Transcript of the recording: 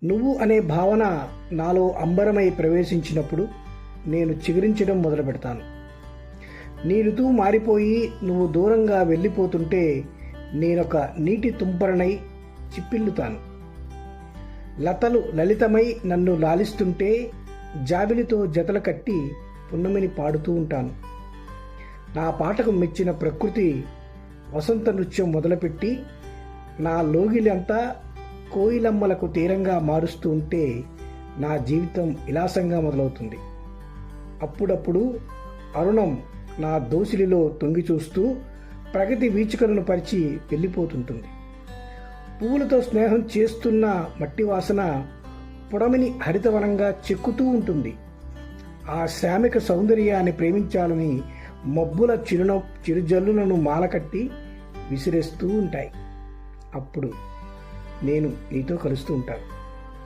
నువ్వు అనే భావన నాలో అంబరమై ప్రవేశించినప్పుడు నేను చిగురించడం మొదలు పెడతాను. నీ ఋతువు మారిపోయి నువ్వు దూరంగా వెళ్ళిపోతుంటే నేనొక నీటి తుంపరనై చిప్పిల్లుతాను. లతలు లలితమై నన్ను లాలిస్తుంటే జాబిలితో జతలు కట్టి పున్నమిని పాడుతూ ఉంటాను. నా పాటకు మెచ్చిన ప్రకృతి వసంత నృత్యం మొదలుపెట్టి నా లోగిలంతా కోయిలమ్మలకు తీరంగా మారుస్తూ ఉంటే నా జీవితం విలాసంగా మొదలవుతుంది. అప్పుడప్పుడు అరుణం నా దోసిలిలో తొంగి చూస్తూ ప్రగతి వీచికలను పరిచి వెళ్ళిపోతుంటుంది. పువ్వులతో స్నేహం చేస్తున్న మట్టి వాసన పొడమిని హరితవనంగా చెక్కుతూ ఉంటుంది. ఆ శ్రామిక సౌందర్యాన్ని ప్రేమించాలని మబ్బుల చిరుజల్లులను మాలకట్టి విసిరేస్తూ ఉంటాయి. అప్పుడు నేను నీతో కలుస్తూ ఉంటాను.